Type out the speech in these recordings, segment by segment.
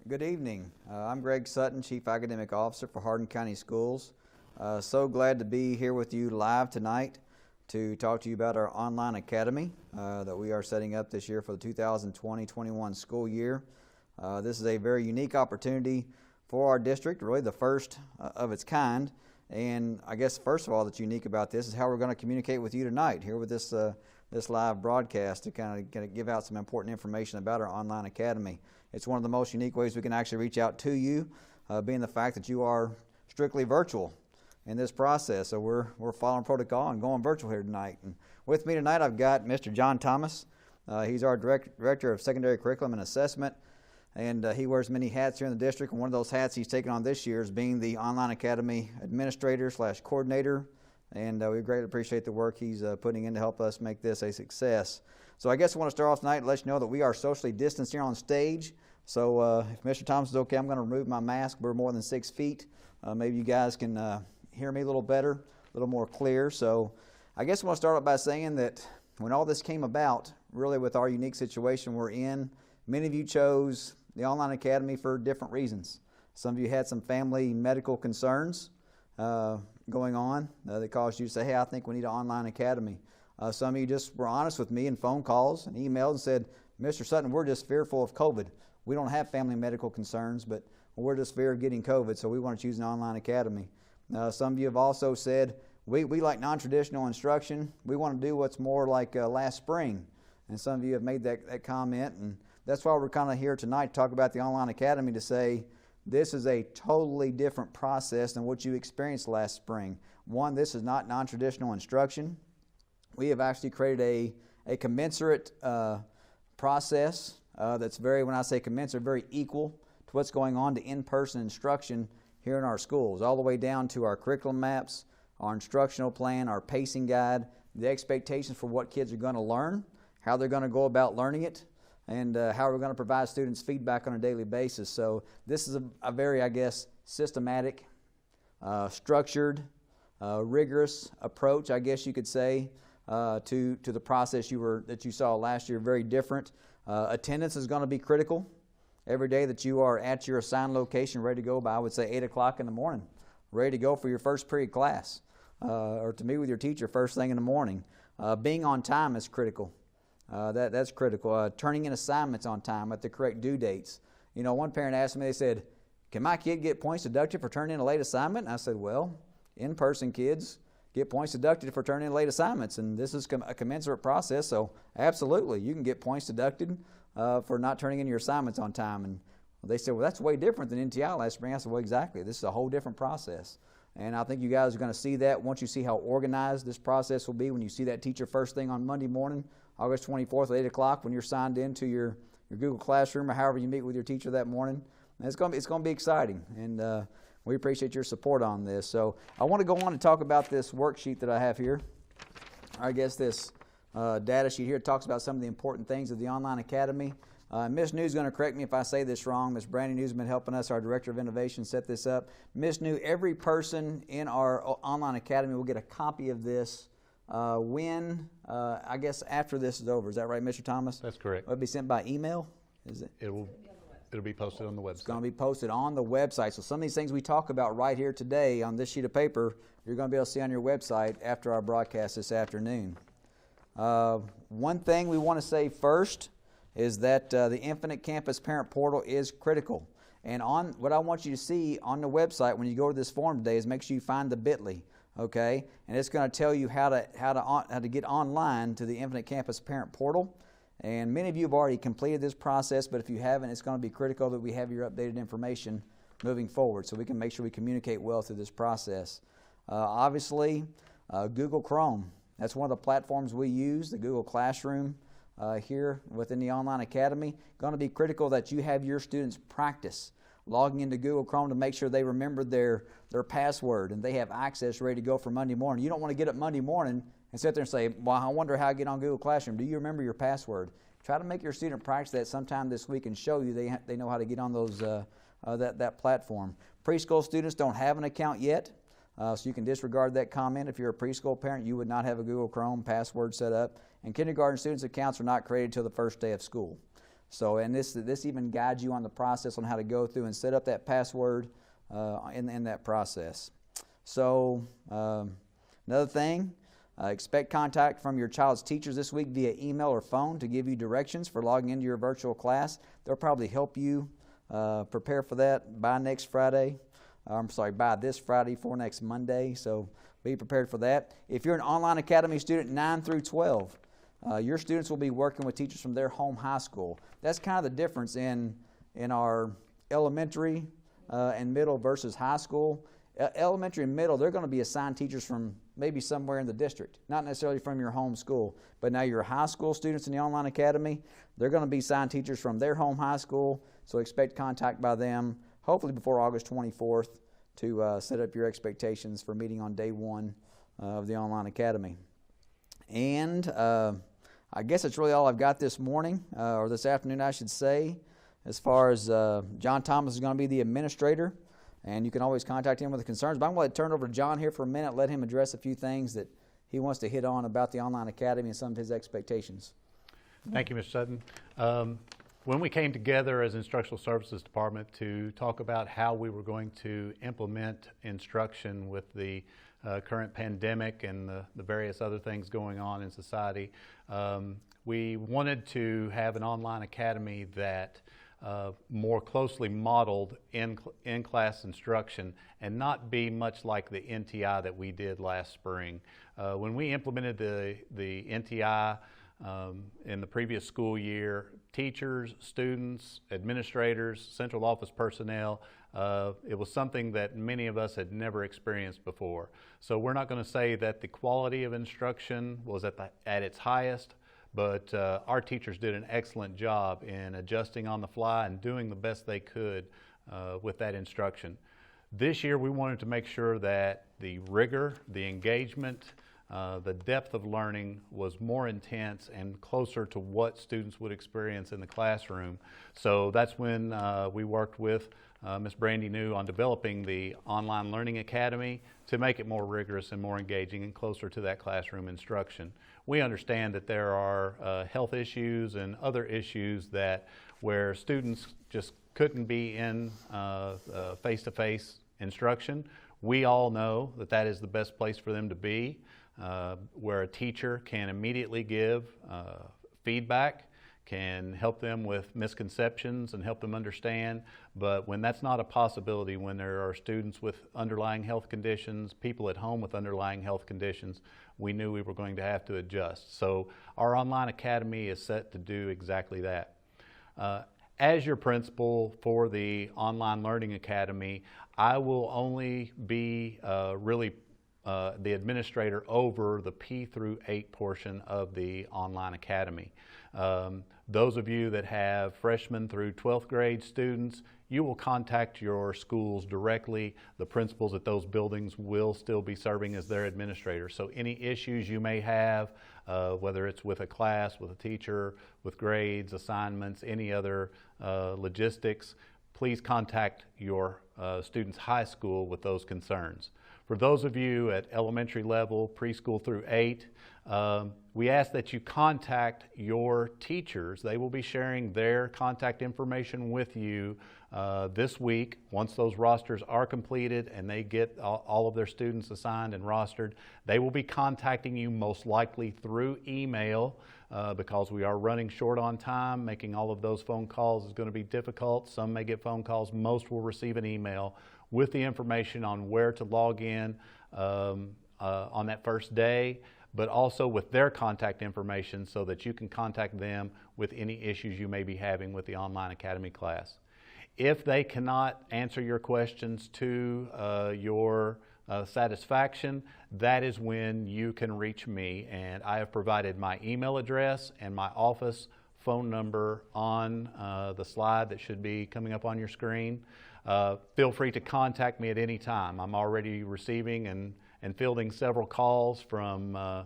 Good evening. I'm Greg Sutton, Chief Academic Officer for Hardin County Schools. So glad to be here with you live tonight to talk to you about our online academy that we are setting up this year for the 2020-21 school year. This is a very unique opportunity for our district, really the first of its kind. And I guess first of all that's unique about this is how we're going to communicate with you tonight here with this live broadcast to kind of give out some important information about our online academy. It's one of the most unique ways we can actually reach out to you, being the fact that you are strictly virtual in this process. So we're following protocol and going virtual here tonight. And with me tonight I've got Mr. John Thomas. He's our Director of Secondary Curriculum and Assessment, and he wears many hats here in the district. And one of those hats he's taken on this year is being the Online Academy Administrator / Coordinator. And we greatly appreciate the work he's putting in to help us make this a success. So I guess I want to start off tonight and let you know that we are socially distanced here on stage. So if Mr. Thomas is okay, I'm going to remove my mask. We're more than 6 feet. Maybe you guys can hear me a little better, a little more clear. So I guess I want to start off by saying that when all this came about, really with our unique situation we're in, many of you chose the Online Academy for different reasons. Some of you had some family medical concerns going on that caused you to say, hey, I think we need an online academy. Some of you just were honest with me in phone calls and emails and said, Mr. Sutton, we're just fearful of COVID. We don't have family medical concerns, but we're just fear of getting COVID, so we want to choose an online academy. Some of you have also said, we like non-traditional instruction. We want to do what's more like last spring. And some of you have made that comment, and that's why we're kind of here tonight to talk about the online academy, to say this is a totally different process than what you experienced last spring. One, this is not non-traditional instruction. We have actually created a commensurate process that's very, when I say commensurate, very equal to what's going on to in-person instruction here in our schools, all the way down to our curriculum maps, our instructional plan, our pacing guide, the expectations for what kids are going to learn, how they're going to go about learning it, and how we're going to provide students feedback on a daily basis. So this is a very, I guess, systematic, structured, rigorous approach, I guess you could say, to the process that you saw last year. Very different. Attendance is going to be critical. Every day that you are at your assigned location, ready to go by, I would say 8 o'clock in the morning, ready to go for your first period class, or to meet with your teacher first thing in the morning. Being on time is critical. That's critical. Turning in assignments on time at the correct due dates. You know, one parent asked me, they said, can my kid get points deducted for turning in a late assignment? And I said, well, in-person kids get points deducted for turning in late assignments, and this is a commensurate process, so absolutely, you can get points deducted for not turning in your assignments on time. And they said, well, that's way different than NTI last spring. I said, well, exactly. This is a whole different process. And I think you guys are going to see that once you see how organized this process will be when you see that teacher first thing on Monday morning, August 24th at 8 o'clock, when you're signed into your Google Classroom or however you meet with your teacher that morning. And it's going to be exciting, and we appreciate your support on this. So I want to go on and talk about this worksheet that I have here. I guess this data sheet here talks about some of the important things of the Online Academy. Ms. New is going to correct me if I say this wrong. Ms. Brandy New has been helping us, our Director of Innovation, set this up. Ms. New, every person in our Online Academy will get a copy of this when, I guess, after this is over. Is that right, Mr. Thomas? That's correct. Will it be sent by email? Is it? It'll be posted on the website. It's going to be posted on the website. So some of these things we talk about right here today on this sheet of paper, you're going to be able to see on your website after our broadcast this afternoon. One thing we want to say first is that the Infinite Campus Parent Portal is critical. And on what I want you to see on the website when you go to this form today is make sure you find the bit.ly, okay? And it's going to tell you how to get online to the Infinite Campus Parent Portal. And many of you have already completed this process, but if you haven't, it's going to be critical that we have your updated information moving forward so we can make sure we communicate well through this process. Obviously, Google Chrome. That's one of the platforms we use, the Google Classroom here within the Online Academy. Going to be critical that you have your students practice logging into Google Chrome to make sure they remember their password and they have access ready to go for Monday morning. You don't want to get up Monday morning and sit there and say, well, I wonder how I get on Google Classroom. Do you remember your password? Try to make your student practice that sometime this week and show you they know how to get on those that platform. Preschool students don't have an account yet, so you can disregard that comment. If you're a preschool parent, you would not have a Google Chrome password set up. And kindergarten students' accounts are not created until the first day of school. So, and this even guides you on the process on how to go through and set up that password in that process. So, another thing, expect contact from your child's teachers this week via email or phone to give you directions for logging into your virtual class. They'll probably help you prepare for that by this Friday for next Monday. So be prepared for that. If you're an Online Academy student 9 through 12, your students will be working with teachers from their home high school. That's kind of the difference in our elementary and middle versus high school. Elementary and middle, they're going to be assigned teachers from maybe somewhere in the district, not necessarily from your home school. But now your high school students in the Online Academy, they're going to be assigned teachers from their home high school, so expect contact by them, hopefully before August 24th, to set up your expectations for meeting on day one of the Online Academy. And I guess that's really all I've got this morning, or this afternoon, I should say, as far as John Thomas is going to be the administrator. And you can always contact him with the concerns. But I'm going to turn it over to John here for a minute, let him address a few things that he wants to hit on about the Online Academy and some of his expectations. Thank you, Mr. Sutton. When we came together as Instructional Services Department to talk about how we were going to implement instruction with the current pandemic and the various other things going on in society, we wanted to have an online academy that more closely modeled in-class instruction and not be much like the NTI that we did last spring. When we implemented the NTI in the previous school year, teachers, students, administrators, central office personnel, it was something that many of us had never experienced before. So we're not going to say that the quality of instruction was at its highest, but our teachers did an excellent job in adjusting on the fly and doing the best they could with that instruction. This year we wanted to make sure that the rigor, the engagement, the depth of learning was more intense and closer to what students would experience in the classroom. So that's when we worked with Ms. Brandy New on developing the Online Learning Academy to make it more rigorous and more engaging and closer to that classroom instruction. We understand that there are health issues and other issues where students just couldn't be in face-to-face instruction. We all know that that is the best place for them to be, where a teacher can immediately give feedback, can help them with misconceptions and help them understand. But when that's not a possibility, when there are students with underlying health conditions, people at home with underlying health conditions, we knew we were going to have to adjust. So our online academy is set to do exactly that. As your principal for the Online Learning Academy, I will only be the administrator over the P through 8 portion of the Online Academy. Those of you that have freshman through 12th grade students, you will contact your schools directly. The principals at those buildings will still be serving as their administrator. So any issues you may have, whether it's with a class, with a teacher, with grades, assignments, any other logistics, please contact your student's high school with those concerns. For those of you at elementary level, preschool through 8, we ask that you contact your teachers. They will be sharing their contact information with you this week. Once those rosters are completed and they get all of their students assigned and rostered, they will be contacting you most likely through email because we are running short on time. Making all of those phone calls is going to be difficult. Some may get phone calls. Most will receive an email with the information on where to log in on that first day, but also with their contact information so that you can contact them with any issues you may be having with the Online Academy class. If they cannot answer your questions to your satisfaction, that is when you can reach me, and I have provided my email address and my office phone number on the slide that should be coming up on your screen. Feel free to contact me at any time. I'm already receiving and fielding several calls from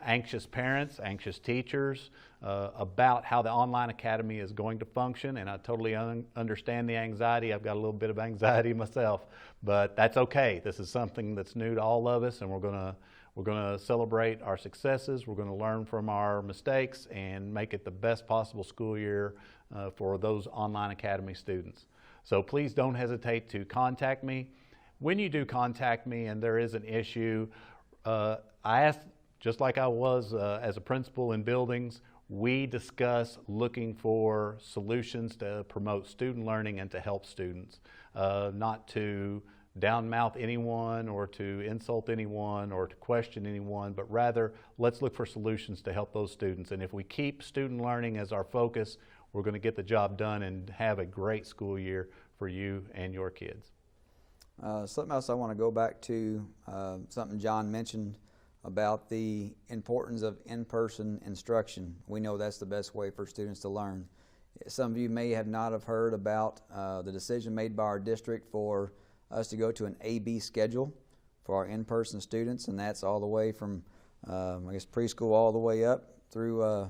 anxious parents, anxious teachers about how the Online Academy is going to function, and I totally understand the anxiety. I've got a little bit of anxiety myself, but that's okay. This is something that's new to all of us, and we're We're going to celebrate our successes. We're going to learn from our mistakes and make it the best possible school year for those online academy students. So please don't hesitate to contact me. When you do contact me and there is an issue, I ask, just like I was as a principal in buildings, we discuss looking for solutions to promote student learning and to help students, not to downmouth anyone or to insult anyone or to question anyone, but rather let's look for solutions to help those students. And if we keep student learning as our focus, we're going to get the job done and have a great school year for you and your kids. Something else I want to go back to, something John mentioned about the importance of in-person instruction. We know that's the best way for students to learn. Some of you may have not have heard about the decision made by our district for us to go to an AB schedule for our in-person students, and that's all the way from I guess preschool all the way up through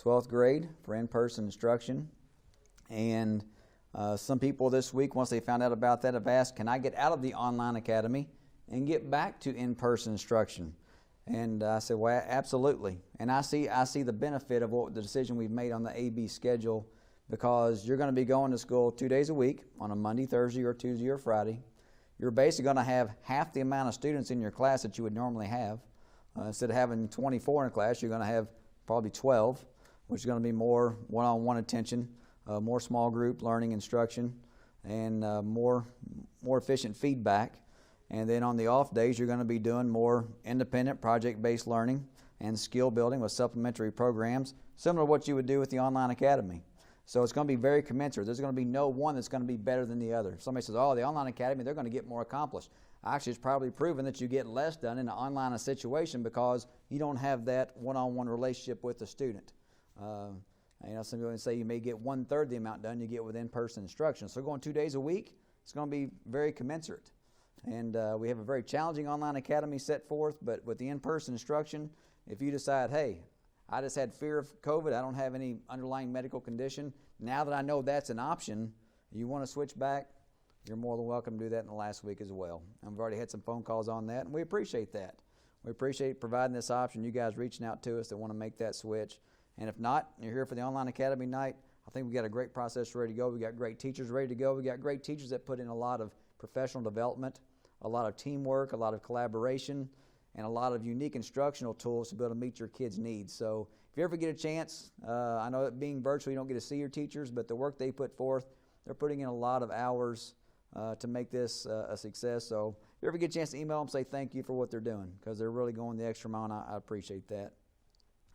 12th grade for in-person instruction. And some people this week, once they found out about that, have asked, can I get out of the online academy and get back to in-person instruction? And I said, well, absolutely. And I see the benefit of the decision we've made on the AB schedule, because you're going to be going to school 2 days a week on a Monday, Thursday, or Tuesday or Friday. You're basically going to have half the amount of students in your class that you would normally have. Instead of having 24 in a class, you're going to have probably 12, which is going to be more one-on-one attention, more small group learning instruction, and more efficient feedback. And then on the off days, you're going to be doing more independent project-based learning and skill building with supplementary programs, similar to what you would do with the online academy. So it's going to be very commensurate. There's going to be no one that's going to be better than the other. Somebody says, oh, the online academy, they're going to get more accomplished. Actually, it's probably proven that you get less done in an online situation because you don't have that one-on-one relationship with the student. Some people say you may get 1/3 the amount done you get with in-person instruction. So going 2 days a week, it's going to be very commensurate. And we have a very challenging online academy set forth, but with the in-person instruction, if you decide, hey, I just had fear of COVID, I don't have any underlying medical condition, now that I know that's an option, you want to switch back, you're more than welcome to do that in the last week as well. And we've already had some phone calls on that, and we appreciate that. We appreciate providing this option, you guys reaching out to us that want to make that switch. And if not, you're here for the online academy night, I think we've got a great process ready to go. We've got great teachers ready to go. We've got great teachers that put in a lot of professional development, a lot of teamwork, a lot of collaboration, and a lot of unique instructional tools to be able to meet your kids' needs. So if you ever get a chance, I know that being virtual you don't get to see your teachers, but the work they put forth, they're putting in a lot of hours to make this a success. So if you ever get a chance to email them, say thank you for what they're doing, because they're really going the extra mile, and I appreciate that.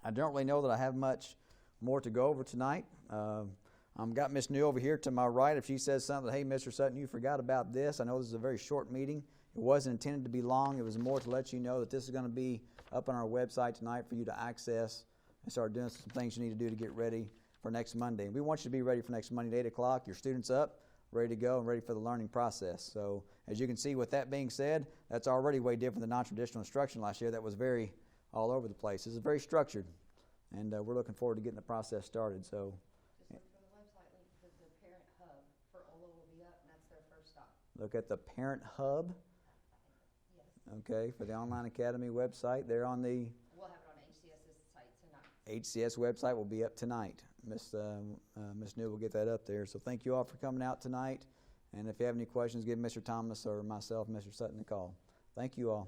I don't really know that I have much more to go over tonight. I've got Miss New over here to my right. If she says something, hey, Mr. Sutton, you forgot about this. I know this is a very short meeting. It wasn't intended to be long. It was more to let you know that this is going to be up on our website tonight for you to access and start doing some things you need to do to get ready for next Monday. We want you to be ready for next Monday at 8 o'clock. Your students up, ready to go, and ready for the learning process. So as you can see, with that being said, that's already way different than non-traditional instruction last year. That was very all over the place. This is very structured, and we're looking forward to getting the process started. So. Look at the Parent Hub. Yes. Okay, for the Online Academy website. They're on the... We'll have it on HCS's site tonight. HCS website will be up tonight. Miss New will get that up there. So thank you all for coming out tonight. And if you have any questions, give Mr. Thomas or myself, Mr. Sutton, a call. Thank you all.